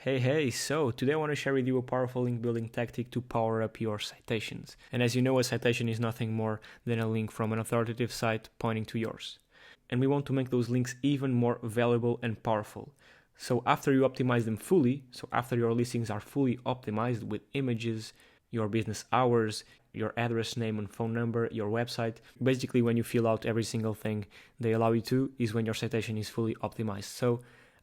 Hey, so today I want to share with you a powerful link building tactic to power up your citations. And as you know, a citation is nothing more than a link from an authoritative site pointing to yours. And we want to make those links even more valuable and powerful. So after you optimize them fully, so after your listings are fully optimized with images, your business hours, your address, name and phone number, your website, basically when you fill out every single thing they allow you to is when your citation is fully optimized. So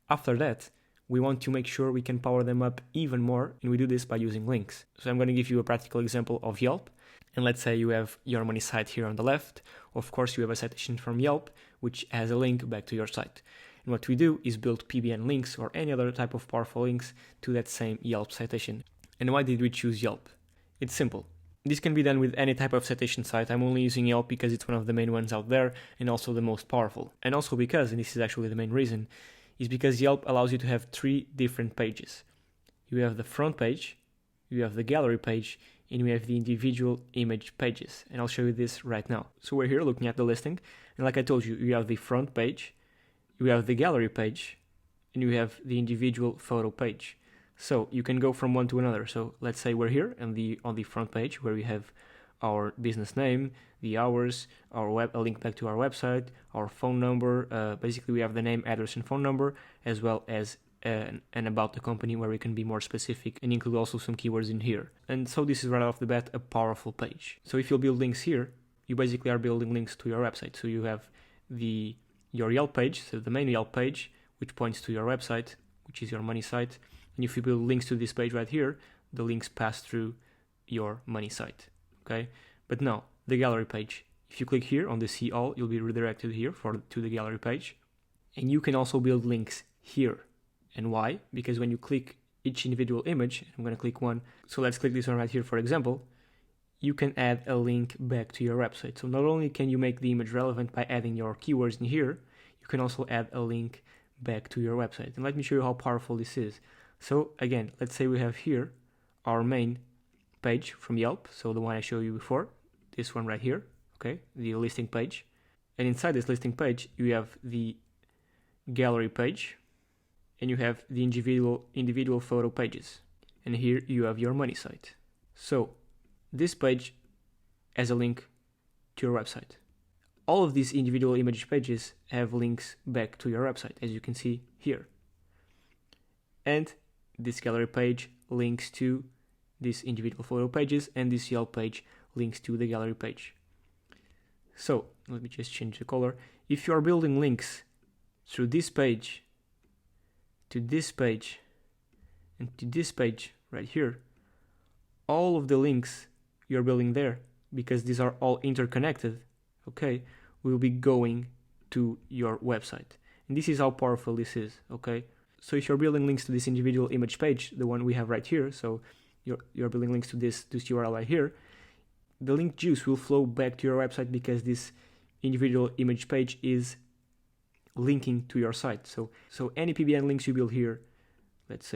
after that, we want to make sure we can power them up even more, and we do this by using links. So I'm going to give you a practical example of Yelp. And let's say you have your money site here on the left. Of course, you have a citation from Yelp, which has a link back to your site. And what we do is build PBN links or any other type of powerful links to that same Yelp citation. And why did we choose Yelp? It's simple. This can be done with any type of citation site. I'm only using Yelp because it's one of the main ones out there and also the most powerful. And also because, and this is actually the main reason, is because Yelp allows you to have three different pages. You have the front page, you have the gallery page, and you have the individual image pages. And I'll show you this right now. So we're here looking at the listing, and like I told you, you have the front page, you have the gallery page, and you have the individual photo page. So you can go from one to another. So let's say we're here on the front page where we have our business name, the hours, a link back to our website, our phone number. Basically, we have the name, address, and phone number, as well as an about the company where we can be more specific and include also some keywords in here. And so this is right off the bat a powerful page. So if you build links here, you basically are building links to your website. So you have your Yelp page, so the main Yelp page, which points to your website, which is your money site. And if you build links to this page right here, the links pass through your money site. Okay, but now the gallery page. If you click here on the see all, you'll be redirected here to the gallery page. And you can also build links here. And why? Because when you click each individual image, I'm going to click one. So let's click this one right here, for example. You can add a link back to your website. So not only can you make the image relevant by adding your keywords in here, you can also add a link back to your website. And let me show you how powerful this is. So again, let's say we have here our main page from Yelp, so the one I showed you before, this one right here, okay, the listing page. And inside this listing page, you have the gallery page, and you have the individual photo pages. And here you have your money site. So this page has a link to your website. All of these individual image pages have links back to your website, as you can see here. And this gallery page links to these individual photo pages, and this Yelp page links to the gallery page. So let me just change the color. If you are building links through this page, to this page, and to this page right here, all of the links you're building there, because these are all interconnected, okay, will be going to your website. And this is how powerful this is, okay? So if you're building links to this individual image page, the one we have right here, so you're building links to this URL right here, the link juice will flow back to your website because this individual image page is linking to your site. So any PBN links you build here, let's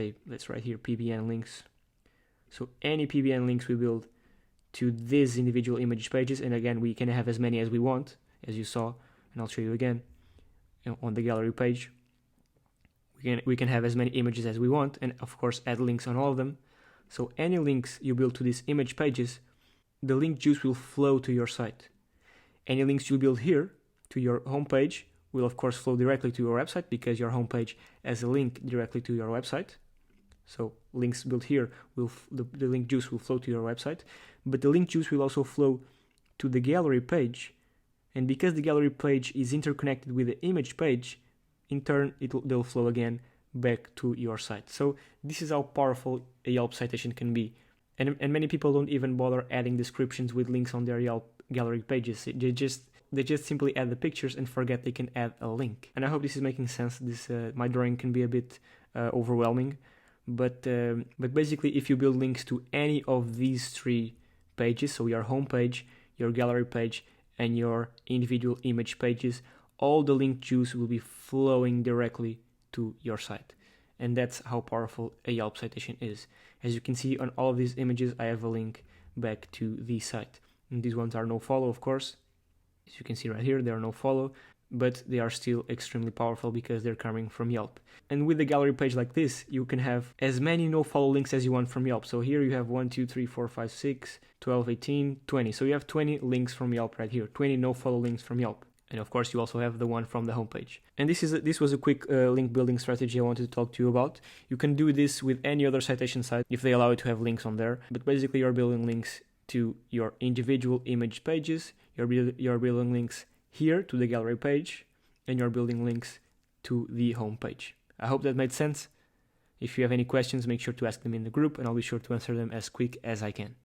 write here PBN links. So any PBN links we build to these individual image pages, and again, we can have as many as we want, as you saw, and I'll show you again on the gallery page. We can have as many images as we want, and of course add links on all of them. So any links you build to these image pages, the link juice will flow to your site. Any links you build here to your homepage will of course flow directly to your website because your homepage has a link directly to your website. So links built here the link juice will flow to your website, but the link juice will also flow to the gallery page. And because the gallery page is interconnected with the image page, in turn they'll flow again back to your site. So this is how powerful a Yelp citation can be. And many people don't even bother adding descriptions with links on their Yelp gallery pages. They just simply add the pictures and forget they can add a link. And I hope this is making sense. My drawing can be a bit overwhelming, but basically if you build links to any of these three pages, so your home page, your gallery page, and your individual image pages, all the link juice will be flowing directly to your site. And that's how powerful a Yelp citation is. As you can see on all of these images, I have a link back to the site. And these ones are no follow, of course. As you can see right here, they are no follow. but they are still extremely powerful because they're coming from Yelp. And with the gallery page like this, you can have as many no-follow links as you want from Yelp. So here you have 1, 2, 3, 4, 5, 6, 12, 18, 20. So you have 20 links from Yelp right here, 20 no-follow links from Yelp. And of course, you also have the one from the homepage. And this was a quick link building strategy I wanted to talk to you about. You can do this with any other citation site if they allow you to have links on there. But basically, you're building links to your individual image pages. You're building links here to the gallery page, and you're building links to the homepage. I hope that made sense. If you have any questions, make sure to ask them in the group, and I'll be sure to answer them as quick as I can.